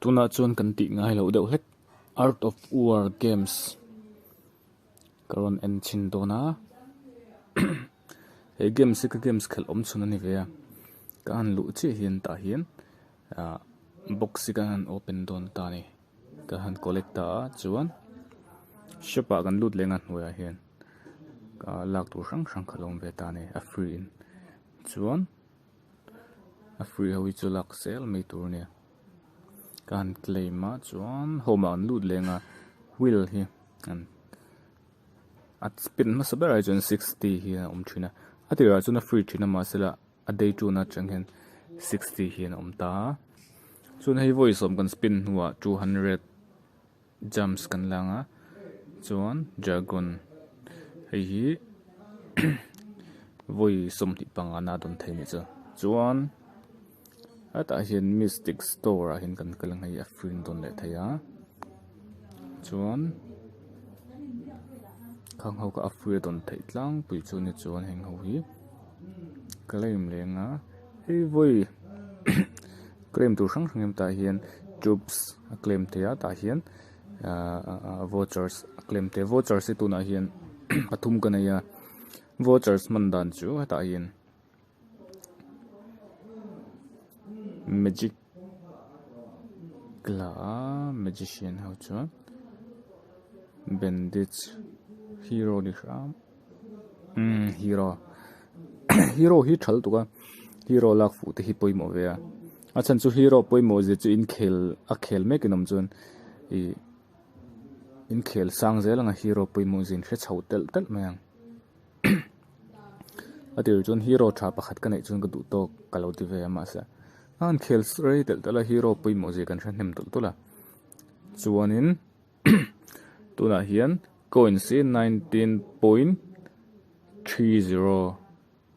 tuna chuan kan tih ngai lo deuh hlek Art of War Games karon en chin dona he games ka games khel om chuna ni ve kan lu chi hian ta hian box kan open don ta ni kan collect ta chuan shop kan lut lenga hnuai hian ka lak tu sang sang khalom ve ta ni a free in chuan a free ho chu lak sel me tur ni kan claim ma chuan home an lut lenga wheel hi an at spin ma sabera chuan 60 hi thina atira chuan a free thina ma sela a day tu na changhen 60 hi ta chuan hei voice om kan spin huwa 200 jumps kan langa chuan dragon hei hi voice som ti pangana don thei ni chu chuan ata hian mystic store hin kan kalang hei a free don le thaya chuan khang ho ka a free don thei tlang pui chu ni chuan heng ho hi claim lenga hei voi claim tu sang sang em ta hian troops claim te ya ta hian vouchers claim te vouchers tu na hian pathum kana ya vouchers man dan chu ta hian magic kla magician how chuan bandage hero ni ram hero hero hi thal tuka hero lak fu te hi poimo ve a chan chu hero poimo je chu in khel me kinom chun in khel sang zelanga hero poimo jin hre chho tel tel mayang atir chun hero tha pakhat ka nei chun ka du to kalo ti ve ma sa an khel srei tel tel hero poimo je kan thran nem tul tula chuanin tuna hian coins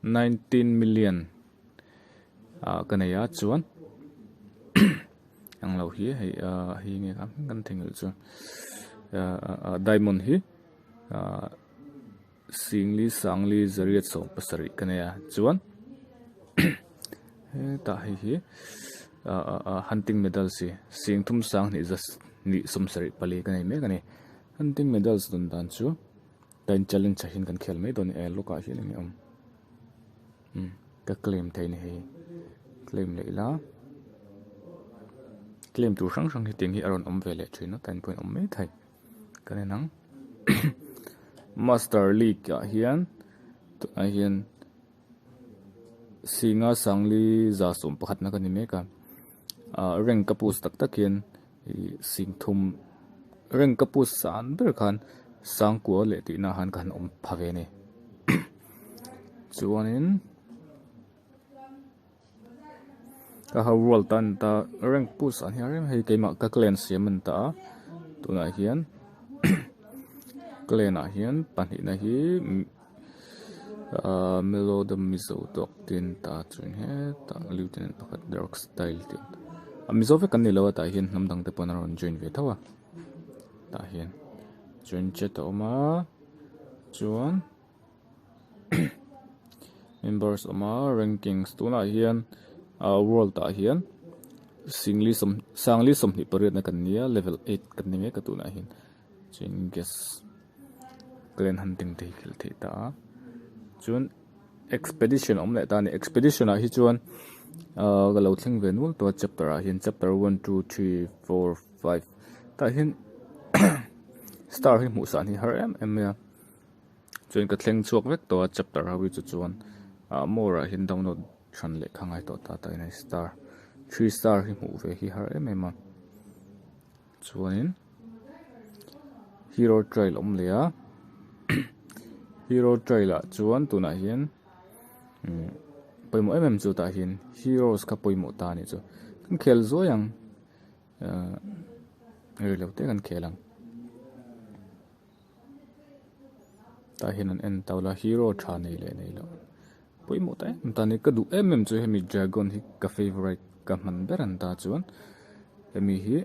19 million kana ya chuan ang lo hi hei hi nge kan thengel chu diamond hi singli sangli zariat so pasari kana ya chuan ta hi hunting medal si singthum sang ni just ni sumsari pali kana me kana hunting medals don dan chu time challenge chahin kan khel me don e loka hi ni ka claim thei ni hei claim leila claim tu sang sang hi ting hi aron om vele thina 10 point om me thai kane nang master league ya hian to a hian singa sangli za som pakhat na kan me ka rank kapus tak takin singthum rank kapus san ber khan sang ko le ti na han kan om phave ni chuanin ka ha world tan ta rank pus an hiarem hei keima ka clan siaman ta tuna hian clan a hian pani na hi melo the mizo tok tin ta chun he ta lieutenant pakhat dark style ti mizo ve kan ni lawa ta hian namdang te ponaron join ve thawa ta hian join chat oma chuan members oma rankings tuna hian world ta hian sangli som ni pariat na kan nia level 8 kan ni me ka tu na hin chin guess clan hunting te khil the ta chun expedition om le ta ni expedition a hi chuan ga lo thleng ve nul to chapter a hian chapter 1 2 3 4 5 ta hin star hi mu san hi har em ya chun ka thleng chuak vek to chapter ha wi chu chuan more a hin download than le khangai to ta ta in star 3 star hi mu ve hi har em em chuanin hero trail om le a hero trail a chuan tuna hian poimo em chu ta hian heroes ka poimo ta ni chu kan khel zo yang relote kan khelang ta hian an en tawla hero tha nei le nei lo poimo ta tani ka du chu hemi dragon hi ka favorite ka man beran ta chuan hemi hi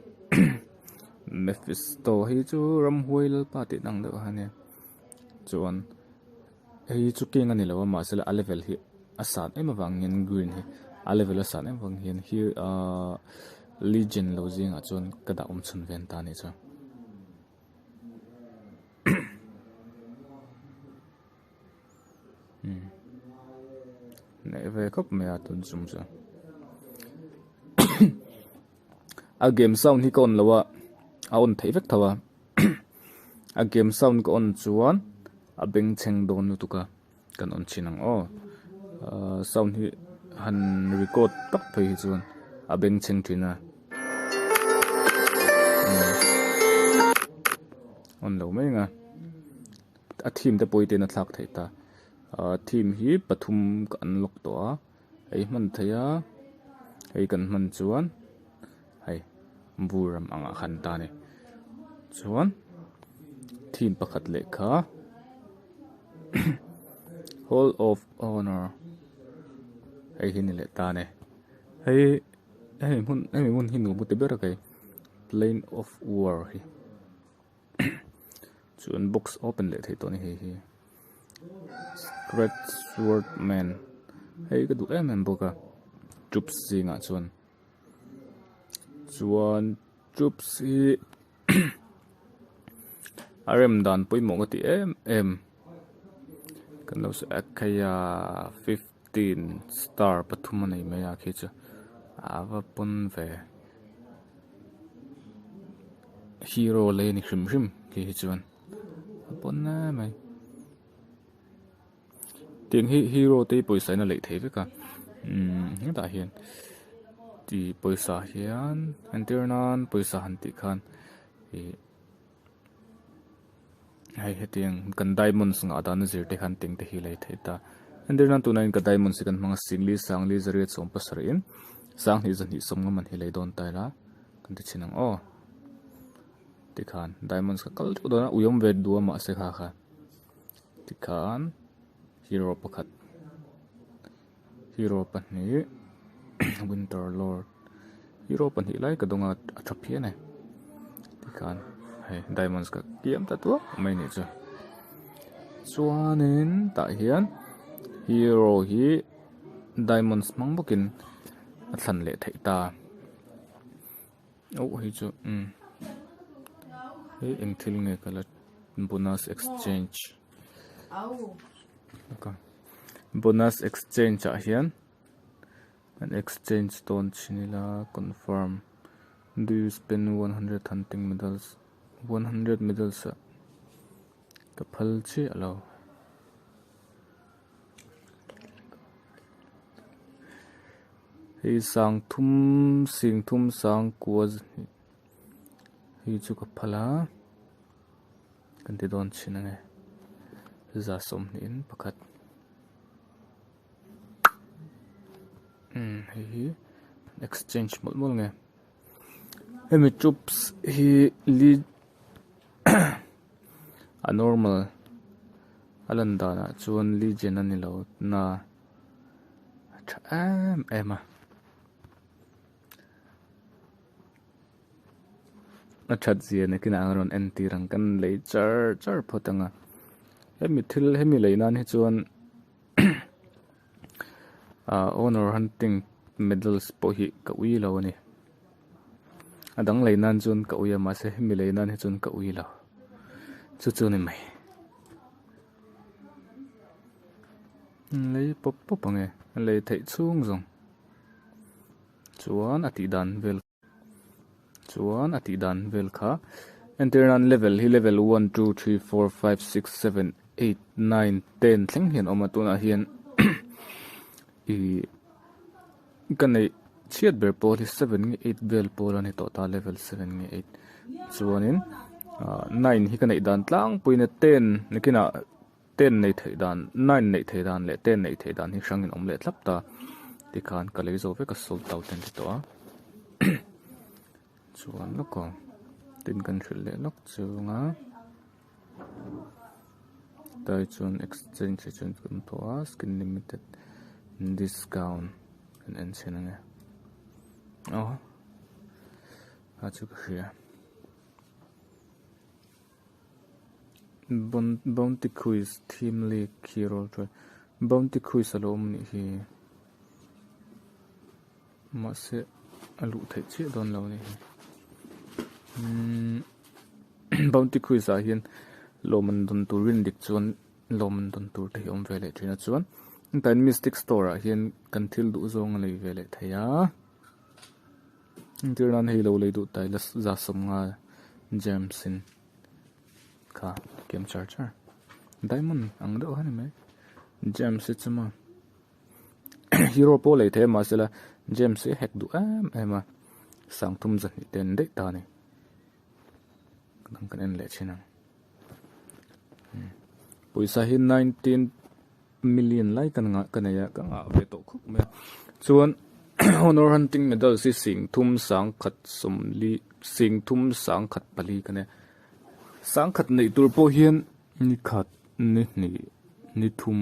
Mephisto hi chu ram huil pa ti nang de ha ne chuan hei chu king ani lo ma sela a level hi asan em awang in green hi a level asan em wang hian hi Legion lo zinga chuan kada chun ven ta ni chu nei ve khop me a tun zum chu a game sound hi kon lawa a on thei vek thawa a game sound ko on chuan a beng cheng don nu tuka kan on chinang o sound hi han record tak phei hi chuan a beng cheng thina on lo mai nga a theme te poite na thlak thei ta theme hi pathum kan lok to a ei man theia ei kan man chuan hei buram anga khan ta ni chuan theme pakhat le kha Hall of Honor ei hin le ta ne hei mun hin nu te ber kai Plane of War hi chuan box open le thei to ni hi Great Swordman hei ka du em boka troops zinga chuan troops hi arem dan poimo ka ti em kan lo sa akaya 15 star pathuma nei me ya khi chu ava pun ve hero le ni hrim ki hi chuan pon na mai tiếng hero te poisa na lei thei veka ta hian ti poisa hian anternan poisa han ti khan hai hetiang kan diamonds nga dan zir te khan ting te hi lei thei ta anternan tu nain ka diamonds kan hmanga singli sangli zari chom pasar in sang hi zan hi somnga man hi lei don tai la kan ti chinang o ti khan diamonds ka kal tu na uyom ve du ma se kha kha ti khan hero pakhat hero pani Winter Lord hero pani lai ka donga athapia ne ti khan hey diamonds ka kiam ta tu mai ni chu chuanin ta hian hero hi diamonds mang bokin a thlan le thei ta hi chu hey engthil nge kala bonus exchange okay. Bonus exchange hian an exchange stone chinila confirm do you spend 100 hunting medals 100 medals ka phal chi alo hi sang thum sing thum sang kuaz hi chu ka phala kan ti don chinange za som nin pakhat hi exchange mol nge hemi troops hi lead a normal alanda na chuan legion ani lo na ema a chat zia ne kina ron anti rang kan lei char photanga hemi leinan hi chuan honor hunting medals po hi ka ui lo ni adang leinan chuan ka uya ma se hemi leinan hi chuan ka ui lo chu ni mai lei pop ange lei thei chung zong chuan ati dan vel kha enteran level hi level 1 2 3 4 5 6 7 8 9 10 thleng hian omatuna hian kan nei chiat ber pol hi 7 nge 8 vel pol ani to ta level 7 nge 8 chuanin 9 hi kan nei dan tlang puina 10 nikina 10 nei thei dan 9 nei thei dan le 10 nei thei dan hi hrangin om le thlap ta ti khan ka lei zo ve ka sol tau ten ti to a chuan loko tin kan thil le lok chunga tai chuan exchange chuan kan to a skin limited discount and chenanga chu khia bounty quiz team league hero try bounty quiz alom ni hi ma se alu thei chi don lo ni bounty quiz a hian loman don turin dik chuan loman don tur te om vele thina chuan tan mystic store a hian kan thil du zong lei vele theya intirnan hei lo lei du tai la za som nga jamsin ka game charger diamond ang do hani mai james chuma hero po lei the ma sela james hack du ema sang thum zan ten de ta ni kan en le china poisa hi 19 million lai kan nga kanaya ka nga ve to khuk me chuan honor hunting medal si sing thum sang khat somli sing thum sang khat pali kane sang khat nei tur po hian ni khat ni thum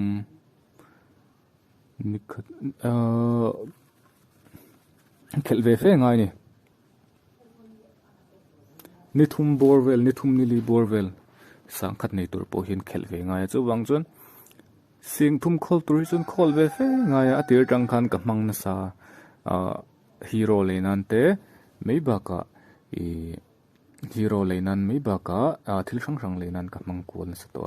ni khat khel ve fe ngai ni thum borvel ni thum ni li borvel sang khat nei tur po hian khel ve ngai chu wang chun sing thum khol tur chun khol ve fe ngai atir tang khan ka mang na sa hero leinan te mei ba ka hero leinan mei ba ka thil sang sang leinan ka mang kol sa to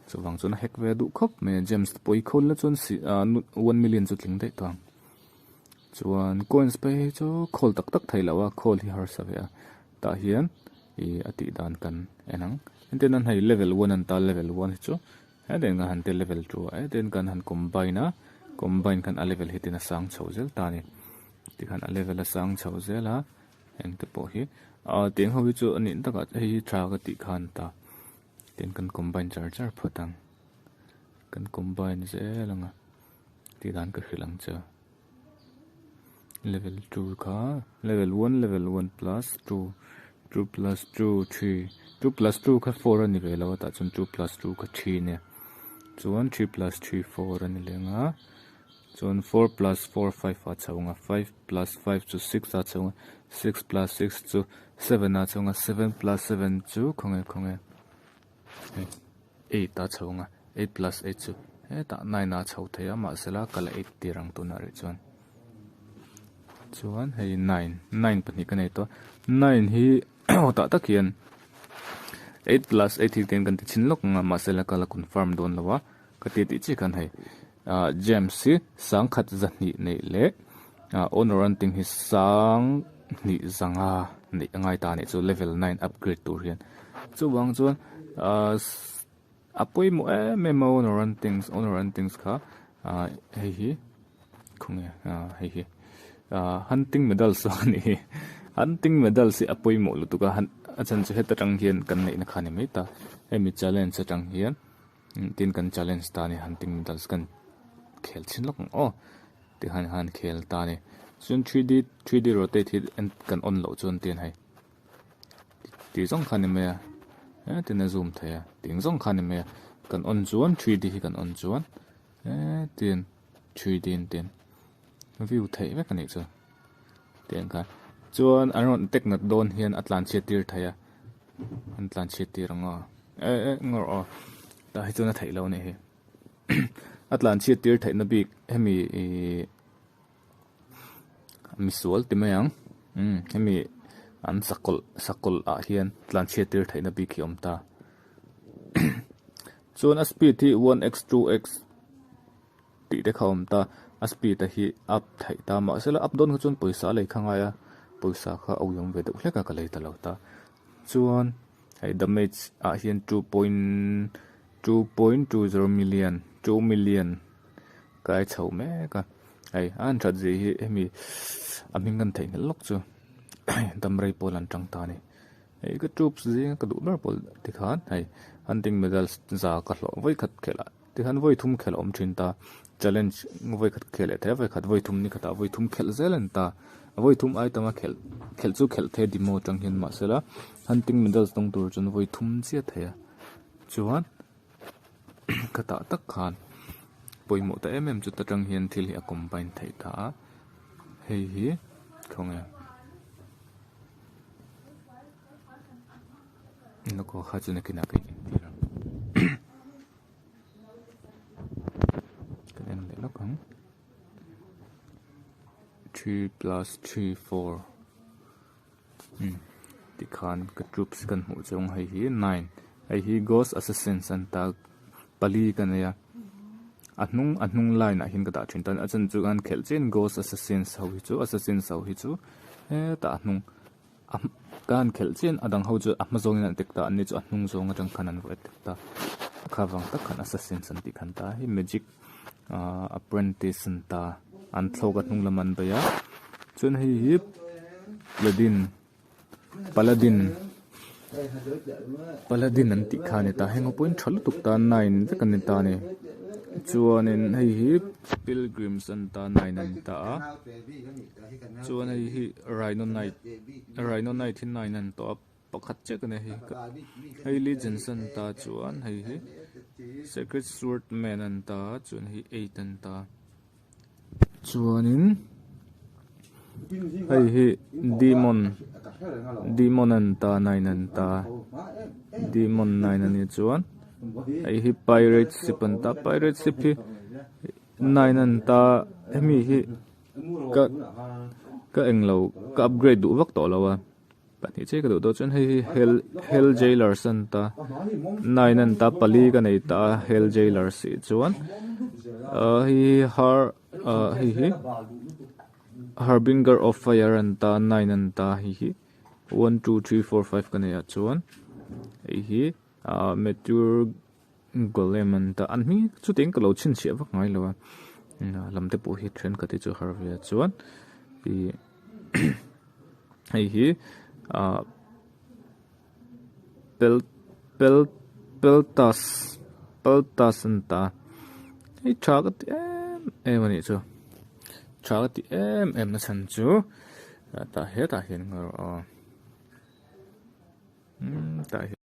chu wang chun hek ve du khop me james poi khol na chun 1 million chu tling dei tang chuan coins pe chu khol tak tak thai lawa khol hi har sa ve ta hian ati dan kan enang enten an hai level 1 an ta level 1 chu den ga han te level 2 den kan han combine kan a level hitina sang chhozel ta ni ti khan a level a sang chhozela en te po hi teng howi chu anin taka hei tra ga ti khan ta ten kan combine charger phatang kan combine zelanga ti dan ka khilang cha level 2 ka level 1 plus 2 2 plus 2 3 2 plus 2 ka 4 ani ve lawa ta chun 2 plus 2 ka 3 ne chuan 3 plus 3 4 ani lenga chuan 4 plus 4 5 a chunga 5 plus 5 chu 6 a chunga 6 plus 6 chu 7 a chunga 7 plus 7 chu khonge 8 a chunga 8 plus 8 chu ta 9 a chau theya ma sela kala 8 tirang tu na ri chuan hei 9 pani ka nei to 9 hi ta takian 8 plus 8 hi ten kan ti chin lok nga ma sela kala confirm don lawa ka ti chi kan hei james si sang khat zan ni nei le honor an ting hi sang ni zanga ni angai ta ni chu level 9 upgrade tur hian chu wang chuan apoi mo memo honor an things kha hei hi khunge hei hi hunting medal so ni hunting medal si apoi mo lu tu ka achan che heta tang hian kan nei na khani mai ta emi challenge atang hian tin kan challenge ta ni hunting medals kan khel chin lok ti han khel ta ni chun 3D rotate and kan on lo chun tin hai ti zong khani me tin a zoom thaya ting zong khani me kan on chuan 3D hi kan on chuan tin 3D tin view thei ve kan ni chu ten ka chuan aron tek na don hian atlan chetir thaya atlan chetir nga ngor ta hi chuna thei lo ne he atlan chetir thei na bik hemi misual timayang hemi an sakol a hian atlan chetir thei na bik hi omta chuan a speed hi 1x 2x ti de khawmta a speed hi up thai ta ma sela up don chun poisa lei khangaya poisa kha auyam ve do hleka ka lei ta lo ta chuan hai damage a hian 2.20 million 2 million kai chho me ka ai an that ji hi emi aming kan thei lok chu damrei polan tang ta ni ei ka troops ji ka du bar pol ti khan hai hunting medals za ka hlo voi khat khela ti khan voi thum khel om thin ta challenge voi khat khele the voi khat voi thum ni khata voi thum khel zelen ta voi thum ai tama khel chu khel the demo tang hin ma sela hunting medals tong tur chun voi thum che theya chuan kata tak khan poimo ta chu ta tang hian thil hi a combine thei ta hei hi khonge noko khachuna kina kai tira kan le lokang 3 plus 3 4 ti khan ka troops kan hmu chawng hei hi 9 hei hi ghost assassins an ta pali kan ya ahnung line a hin ka ta thin tan a chan chu an khel chen ghost assassins ho hi chu assassins ho hi chu ta ahnung kan khel chen adang ho chu ahma zong in tek ta ani chu ahnung zong atang khan an vet tek ta khawang tak khan assassins an ti khan ta hi magic apprentice an ta an thlok ahnung laman ba ya chun hei hi paladin an ti khani ta hengo point thal tuk ta 9 te kan ta ni chuanin hei hi pilgrims an ta 9 an ta chuan hei hi rhino night hin 9 an to pakhat che kan hei hei legends an ta chuan hei hi sacred sword man an ta chuan hi 8 an ta chuanin hei hi demon an ta 9 an ta demon 9 ani chuan hei hi pirate ship an ta pirate ship hi 9 an ta hemi hi ka englo ka upgrade du vak to lawa pani che ka do chuan hei hi hell jailers an ta 9 an ta pali ka nei ta hell jailers hi chuan hi harbinger of fire an ta 9 an ta hi 1 2 3 4 5 kan ya chuan hi meteor golem an ta an mi chu teng ka lo chin chia vak ngai lawa lamte po hi trend ka ti chu harvia chuan hi peltas an ta hi chagat mani chu chagat na chan chu ta he ta hin ngaro ta